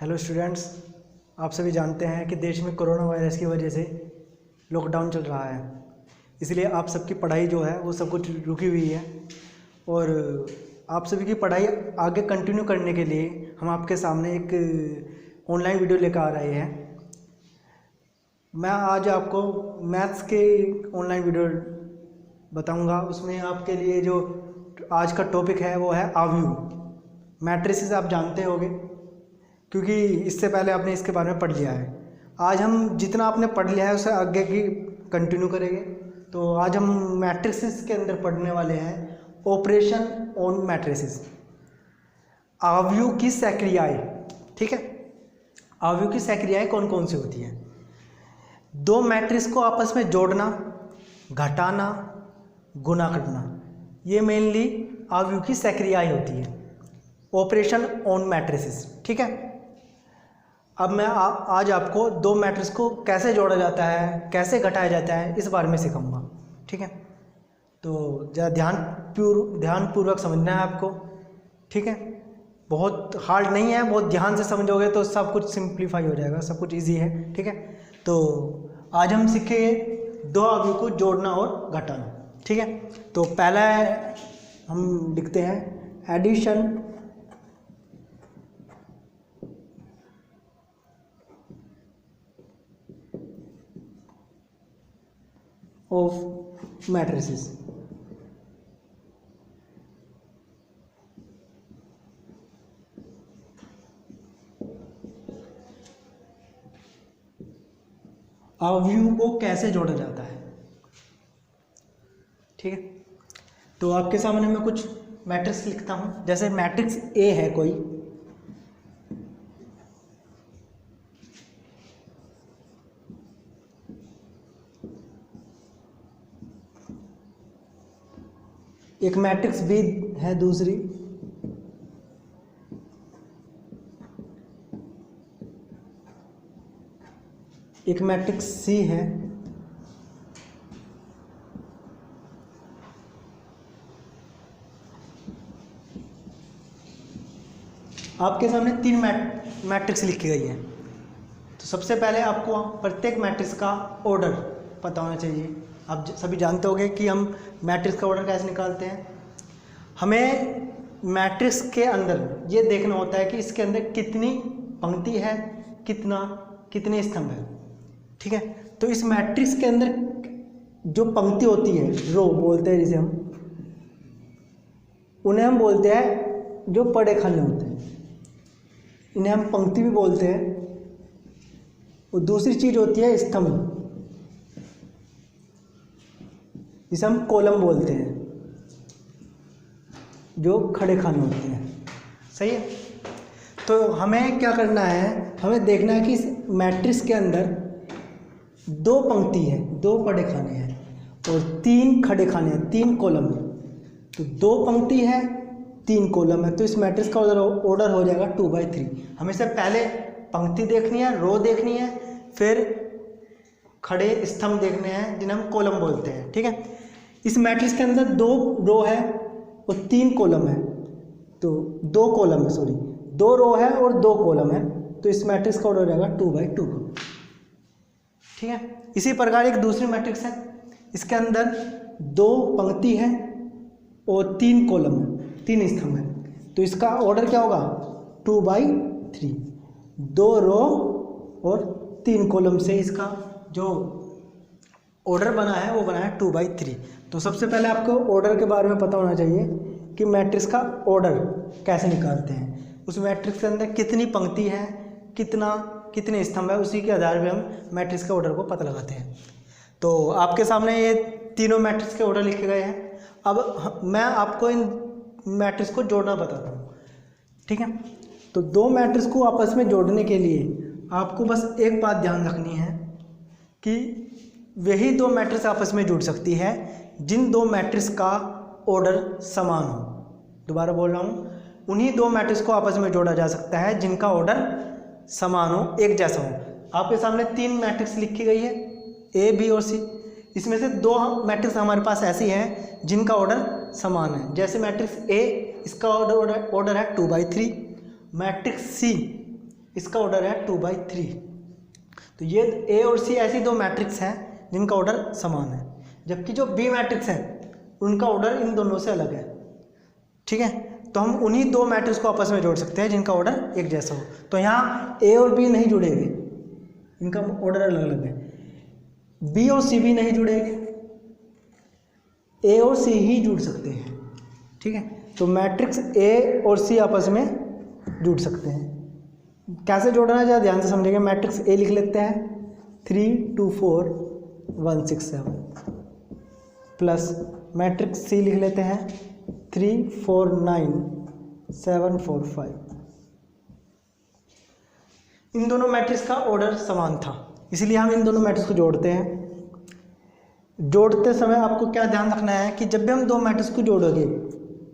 Hello students, आप सभी जानते हैं कि देश में कोरोना वायरस की वजह से लॉकडाउन चल रहा है। इसलिए आप सबकी पढ़ाई जो है वो सब कुछ रुकी हुई है और आप सभी की पढ़ाई आगे कंटिन्यू करने के लिए हम आपके सामने एक ऑनलाइन वीडियो लेकर आ रहे हैं। मैं आज आपको मैथ्स के ऑनलाइन वीडियो बताऊंगा। उसमें आपके लिए जो आज का टॉपिक है वो है आव्यूह। मैट्रिसेस आप जानते होंगे क्योंकि इससे पहले आपने इसके बारे में पढ़ लिया है। आज हम जितना आपने पढ़ लिया है उसे आगे की कंटिन्यू करेंगे। तो आज हम मैट्रिसेस के अंदर पढ़ने वाले हैं ऑपरेशन ऑन मैट्रिसेस, आव्यूह की सक्रियाएं। ठीक है, आव्यूह की सक्रियाएं कौन कौन सी होती हैं? दो मैट्रिक्स को आपस में जोड़ना, घटाना, गुना करना, ये मेनली आव्यूह की सक्रियाएं होती है, ऑपरेशन ऑन मैट्रिसेस। ठीक है, अब मैं आज आपको दो मैट्रिक्स को कैसे जोड़ा जाता है, कैसे घटाया जाता है, इस बारे में सिखाऊंगा। ठीक है, तो ज़रा ध्यानपूर्वक समझना है आपको। ठीक है, बहुत हार्ड नहीं है, बहुत ध्यान से समझोगे तो सब कुछ सिंप्लीफाई हो जाएगा, सब कुछ इजी है। ठीक है, तो आज हम सीखेंगे दो आव्यूह को जोड़ना और घटाना। ठीक है, तो पहला हम लिखते हैं एडिशन ऑफ मैट्रिसेस। आव्यूह को कैसे जोड़ा जाता है? ठीक है, तो आपके सामने मैं कुछ मैट्रिक्स लिखता हूं। जैसे मैट्रिक्स ए है कोई, एक मैट्रिक्स बी है, दूसरी एक मैट्रिक्स सी है, आपके सामने तीन मैट्रिक्स लिखी गई है। तो सबसे पहले आपको प्रत्येक मैट्रिक्स का ऑर्डर पता होना चाहिए। आप सभी जानते होंगे कि हम मैट्रिक्स का ऑर्डर कैसे निकालते हैं। हमें मैट्रिक्स के अंदर ये देखना होता है कि इसके अंदर कितनी पंक्ति है, कितने स्तंभ है। ठीक है, तो इस मैट्रिक्स के अंदर जो पंक्ति होती है, रो बोलते हैं जिसे उन्हें हम बोलते हैं जो पड़े खाने होते हैं, इन्हें हम पंक्ति भी बोलते हैं। और दूसरी चीज होती है स्तंभ, जिसे हम कॉलम बोलते हैं, जो खड़े खाने होते हैं। सही है, तो हमें क्या करना है, हमें देखना है कि इस मैट्रिक्स के अंदर दो पंक्ति है, दो पड़े खाने हैं और तीन खड़े खाने हैं, तीन कॉलम है। तो दो पंक्ति है, तीन कॉलम है, तो इस मैट्रिक्स का ऑर्डर हो जाएगा 2/3। हमें से पहले पंक्ति देखनी है, रो देखनी है, फिर खड़े स्तंभ देखने हैं जिन्हें हम कॉलम बोलते हैं। ठीक है, इस मैट्रिक्स के अंदर दो रो है और तीन कॉलम है, तो दो कॉलम है, सॉरी, दो रो है और दो कॉलम है, तो इस मैट्रिक्स का ऑर्डर हो जाएगा 2/2। ठीक है, इसी प्रकार एक दूसरी मैट्रिक्स है, इसके अंदर दो पंक्ति है और तीन कॉलम है, तीन स्तंभ है, तो इसका ऑर्डर क्या होगा 2/3। दो रो और तीन कॉलम से इसका जो ऑर्डर बना है वो बना है 2/3। तो सबसे पहले आपको ऑर्डर के बारे में पता होना चाहिए कि मैट्रिक्स का ऑर्डर कैसे निकालते हैं। उस मैट्रिक्स के अंदर कितनी पंक्ति है, कितने स्तंभ है, उसी के आधार पे हम मैट्रिक्स के ऑर्डर को पता लगाते हैं। तो आपके सामने ये तीनों मैट्रिक्स के ऑर्डर लिखे गए हैं। अब मैं आपको इन मैट्रिक्स को जोड़ना बताता हूँ। ठीक है, तो दो मैट्रिक्स को आपस में जोड़ने के लिए आपको बस एक बात ध्यान रखनी है कि वही दो मैट्रिक्स आपस में जुड़ सकती है जिन दो मैट्रिक्स का ऑर्डर समान हो। दोबारा बोल रहा हूँ, उन्हीं दो मैट्रिक्स को आपस में जोड़ा जा सकता है जिनका ऑर्डर समान हो, एक जैसा हो। आपके सामने तीन मैट्रिक्स लिखी गई है, ए, बी और सी। इसमें से दो मैट्रिक्स हमारे पास ऐसी हैं जिनका ऑर्डर समान है। जैसे मैट्रिक्स ए, इसका ऑर्डर है 2/3। मैट्रिक्स सी, इसका ऑर्डर है 2/3। तो ये ए और सी ऐसी दो मैट्रिक्स हैं जिनका ऑर्डर समान है, जबकि जो बी मैट्रिक्स है उनका ऑर्डर इन दोनों से अलग है। ठीक है, तो हम उन्हीं दो मैट्रिक्स को आपस में जोड़ सकते हैं जिनका ऑर्डर एक जैसा हो। तो यहाँ ए और बी नहीं जुड़ेंगे, इनका ऑर्डर अलग अलग है। बी और सी भी नहीं जुड़ेंगे, ए और सी ही जुड़ सकते हैं। ठीक है, तो मैट्रिक्स ए और सी आपस में जुड़ सकते हैं। कैसे जोड़ना है ध्यान से समझेंगे। मैट्रिक्स ए लिख लेते हैं 3 2 4 1 6 7 प्लस मैट्रिक्स सी लिख लेते हैं 3 4 9 7 4 5। इन दोनों मैट्रिक्स का ऑर्डर समान था, इसलिए हम इन दोनों मैट्रिक्स को जोड़ते हैं। जोड़ते समय आपको क्या ध्यान रखना है कि जब भी हम दो मैट्रिक्स को जोड़ोगे,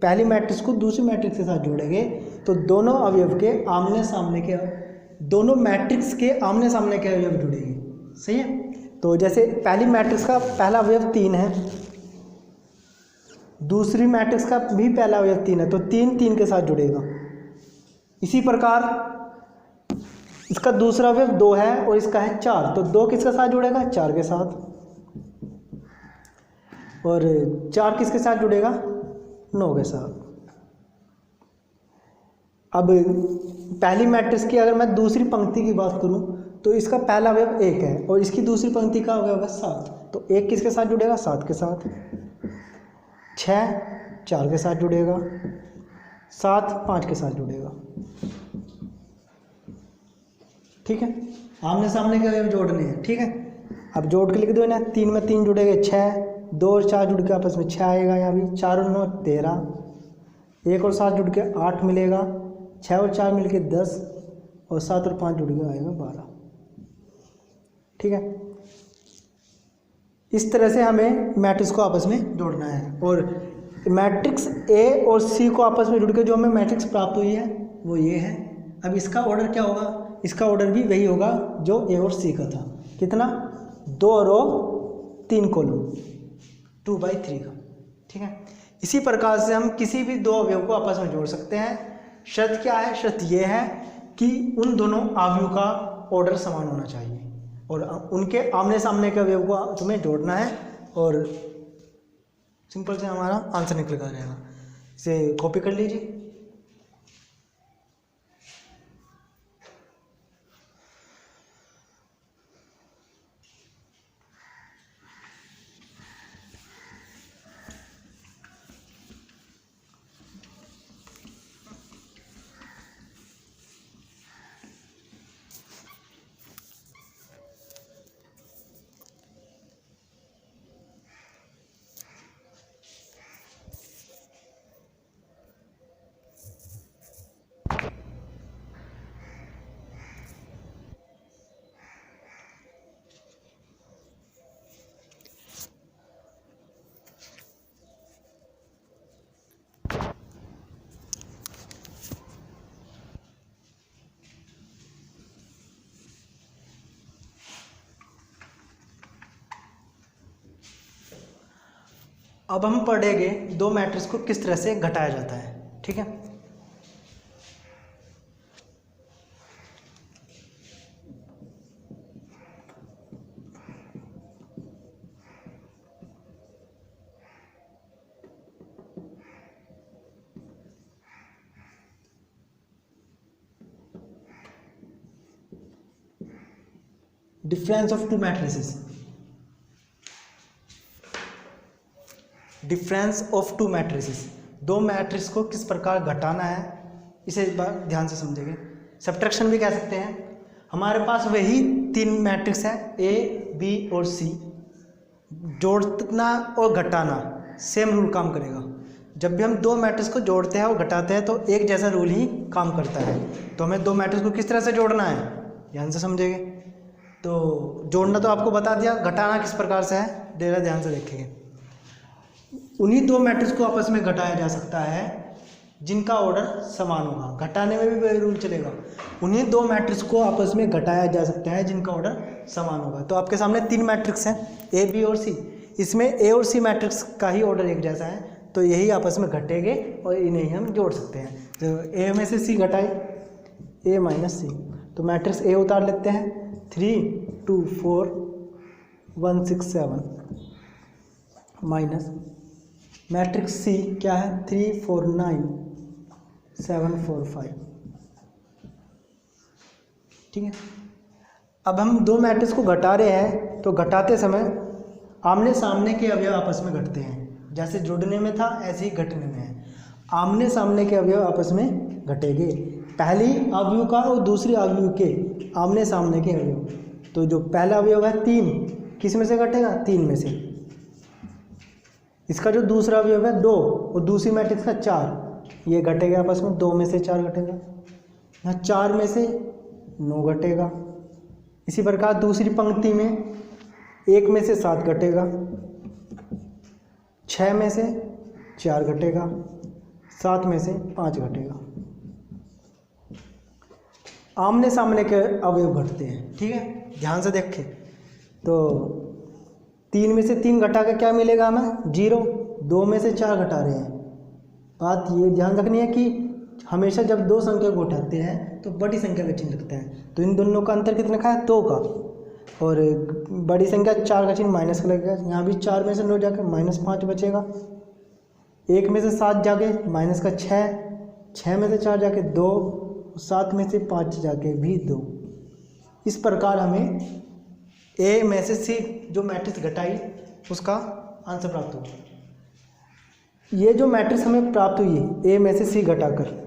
पहली मैट्रिक्स को दूसरी मैट्रिक्स के साथ जोड़ेंगे तो दोनों अवयव के आमने सामने के, दोनों मैट्रिक्स के आमने सामने के अवयव जुड़ेंगे। सही है, तो जैसे पहली मैट्रिक्स का पहला अवयव 3 है, दूसरी मैट्रिक्स का भी पहला अवयव 3 है, तो 3 3 के साथ जुड़ेगा। इसी प्रकार इसका दूसरा अवयव 2 है और इसका है 4, तो 2 किसके साथ जुड़ेगा? 4 के साथ। और 4 किसके साथ जुड़ेगा? 9 के साथ। अब पहली मैट्रिक्स की अगर मैं दूसरी पंक्ति की बात करूं तो इसका पहला अवयव 1 है और इसकी दूसरी पंक्ति का अवयव है 7, तो 1 किसके साथ जुड़ेगा? 7 के साथ। 6 4 के साथ जुड़ेगा, 7 5 के साथ जुड़ेगा। ठीक है, आमने सामने के अवयव जोड़ने हैं। ठीक है, अब जोड़ के लिख दो ना, 3 में 3 जुड़ेंगे 6, 2 और 4 जुड़ के आपस में 6 आएगा। यहाँ भी 4 और 9 13, 1 और 7 जुड़ के 8 मिलेगा, 6 और 4 मिल के 10 और 7 और 5 जुड़ के आएगा 12। ठीक है, इस तरह से हमें मैट्रिक्स को आपस में जोड़ना है। और मैट्रिक्स ए और सी को आपस में जुड़ के जो हमें मैट्रिक्स प्राप्त हुई है वो ये है। अब इसका ऑर्डर क्या होगा? इसका ऑर्डर भी वही होगा जो ए और सी का था। कितना? 2 रो 3 कॉलम, 2/3 का। ठीक है, इसी प्रकार से हम किसी भी दो अवयव को आपस में जोड़ सकते हैं। शर्त क्या है? शर्त यह है कि उन दोनों अवयव का ऑर्डर समान होना चाहिए और उनके आमने सामने के अवयव को तुम्हें जोड़ना है और सिंपल से हमारा आंसर निकल कर रहेगा। इसे कॉपी कर लीजिए। अब हम पढ़ेंगे दो मैट्रिक्स को किस तरह से घटाया जाता है। ठीक है, difference of to matrices. Difference of to matrices, दो मैट्रिक्स को किस प्रकार घटाना है इसे एक बार ध्यान से समझेंगे। सब्ट्रैक्शन भी कह सकते हैं। हमारे पास वही 3 मैट्रिक्स है ए बी और सी। जोड़ना और घटाना सेम रूल काम करेगा। जब भी हम दो मैट्रिक्स को जोड़ते हैं और घटाते हैं तो एक जैसा रूल ही काम करता है। तो हमें दो मैट्रिक्स को किस तरह से जोड़ना है ध्यान से समझेंगे। तो जोड़ना तो आपको बता दिया, घटाना किस प्रकार से है जरा ध्यान से देखेंगे। उन्हीं दो मैट्रिक्स को आपस में घटाया जा सकता है जिनका ऑर्डर समान होगा। घटाने में भी वही रूल चलेगा। उन्हीं दो मैट्रिक्स को आपस में घटाया जा सकता है जिनका ऑर्डर समान होगा। तो आपके सामने 3 मैट्रिक्स हैं ए बी और सी। इसमें ए और सी मैट्रिक्स का ही ऑर्डर एक जैसा है, तो यही आपस में घटेंगे और इन्हें हम जोड़ सकते हैं। तो ए में से सी घटाए ए माइनस सी, तो मैट्रिक्स ए उतार लेते हैं, 3 2 4 1 6 7 माइनस मैट्रिक्स सी क्या है, 3 4 9 7 4 5। ठीक है, अब हम दो मैट्रिक्स को घटा रहे हैं, तो घटाते समय आमने सामने के अवयव आपस में घटते हैं। जैसे जुड़ने में था ऐसे ही घटने में है, आमने सामने के अवयव आपस में घटेंगे। पहली अवयव का और दूसरी अवयव के आमने सामने के अवयव, तो जो पहला अवयव है 3, किस में से घटेगा, 3 में से। इसका जो दूसरा अवयव है 2 और दूसरी मैट्रिक्स का 4, ये घटेगा आपस में, 2 में से 4 घटेगा। यहाँ 4 में से 9 घटेगा। इसी प्रकार दूसरी पंक्ति में 1 में से 7 घटेगा, 6 में से 4 घटेगा, 7 में से 5 घटेगा। आमने सामने के अवयव घटते हैं। ठीक है, ध्यान से देखें तो 3 में से 3 घटा के क्या मिलेगा हमें, 0। 2 में से 4 घटा रहे हैं। बात ये ध्यान रखनी है कि हमेशा जब दो संख्या को उठाते हैं तो बड़ी संख्या का चिन्ह लगता है। तो इन दोनों का अंतर कितना का है, 2 का, और बड़ी संख्या 4 का चिन्ह माइनस का लगेगा। यहाँ भी 4 में से 9 जाके -5 बचेगा, 1 में से 7 जाके माइनस का 6, 6 में से 4 जाके 2, 7 में से 5 जाके भी 2। इस प्रकार हमें ए में से सी जो मैट्रिक्स घटाई उसका आंसर प्राप्त हुआ। ये जो मैट्रिक्स हमें प्राप्त हुई है ए में से सी घटाकर,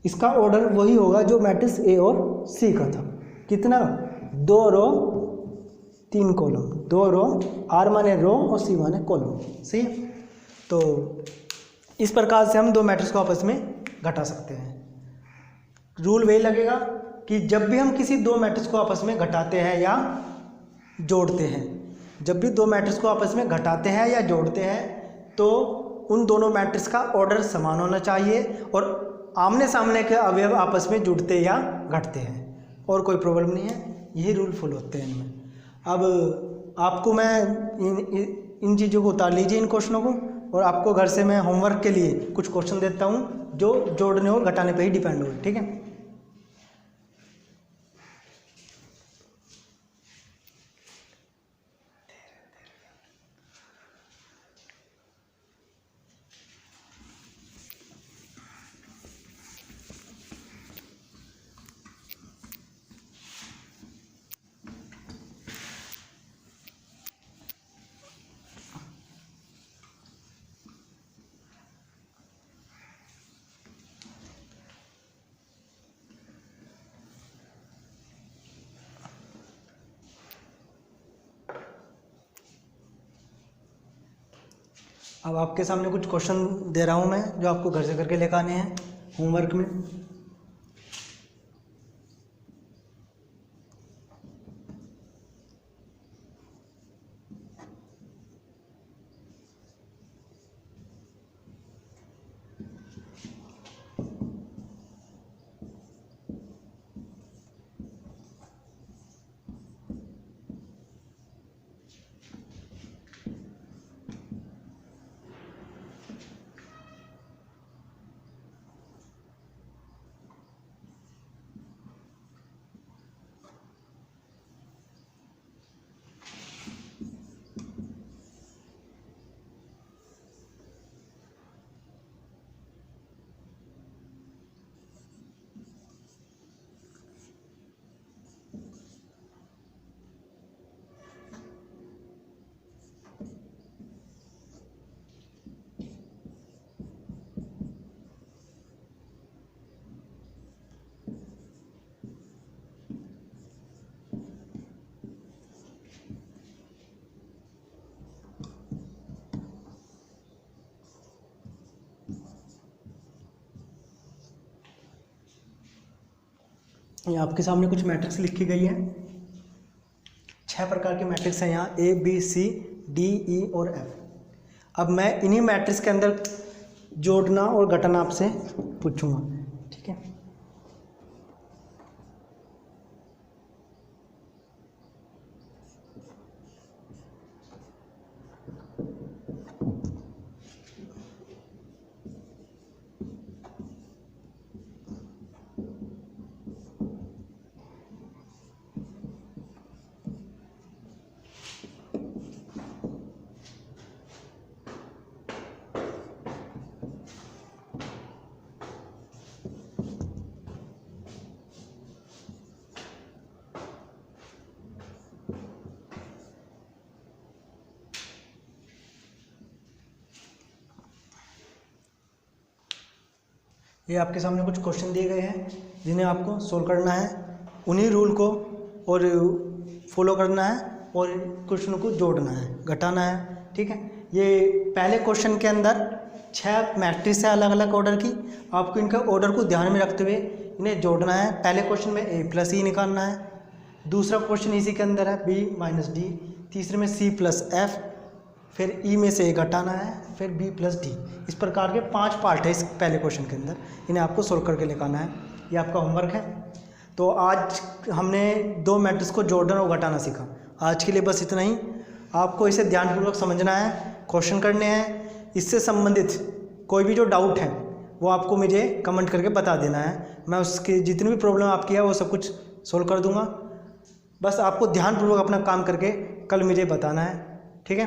इसका ऑर्डर वही होगा जो मैट्रिक्स ए और सी का था। कितना, 2 रो 3 कॉलम, 2 रो, आर माने रो और सी माने कॉलम। सही है, तो इस प्रकार से हम दो मैट्रिक्स को आपस में घटा सकते हैं। रूल वही लगेगा कि जब भी हम किसी दो मैट्रिक्स को आपस में घटाते हैं या जोड़ते हैं, जब भी दो मैट्रिक्स को आपस में घटाते हैं या जोड़ते हैं तो उन दोनों मैट्रिक्स का ऑर्डर समान होना चाहिए और आमने सामने के अवयव आपस में जुड़ते या घटते हैं, और कोई प्रॉब्लम नहीं है। यही रूल फॉलो होते हैं इनमें। अब आपको मैं इन चीज़ों को उतार लीजिए, इन क्वेश्चनों को, और आपको घर से मैं होमवर्क के लिए कुछ क्वेश्चन देता हूँ जो जोड़ने और घटाने पे ही डिपेंड हो। ठीक है, अब आपके सामने कुछ क्वेश्चन दे रहा हूँ मैं जो आपको घर से करके लेकर आने हैं होमवर्क में। ये आपके सामने कुछ मैट्रिक्स लिखी गई है। 6 प्रकार के मैट्रिक्स हैं यहाँ, A B C D E और एफ। अब मैं इन्हीं मैट्रिक्स के अंदर जोड़ना और घटाना आपसे पूछूंगा। ठीक है, ये आपके सामने कुछ क्वेश्चन दिए गए हैं जिन्हें आपको सोल्व करना है, उन्हीं रूल को और फॉलो करना है और क्वेश्चन को जोड़ना है, घटाना है। ठीक है, ये पहले क्वेश्चन के अंदर 6 मैट्रिक्स है अलग अलग ऑर्डर की, आपको इनका ऑर्डर को ध्यान में रखते हुए इन्हें जोड़ना है। पहले क्वेश्चन में a + e निकालना है, दूसरा क्वेश्चन इसी के अंदर है b - d, तीसरे में c + f, फिर e में से a घटाना है, फिर b + d। इस प्रकार के 5 पार्ट है इस पहले क्वेश्चन के अंदर, इन्हें आपको सोल्व करके निकालना है। ये आपका होमवर्क है। तो आज हमने 2 मैट्रिक्स को जोड़ना और घटाना सीखा। आज के लिए बस इतना ही। आपको इसे ध्यानपूर्वक समझना है, क्वेश्चन करने हैं, इससे संबंधित कोई भी जो डाउट है वो आपको मुझे कमेंट करके बता देना है। मैं उसकी जितनी भी प्रॉब्लम आपकी है वो सब कुछ सोल्व कर दूंगा। बस आपको ध्यानपूर्वक अपना काम करके कल मुझे बताना है। ठीक है।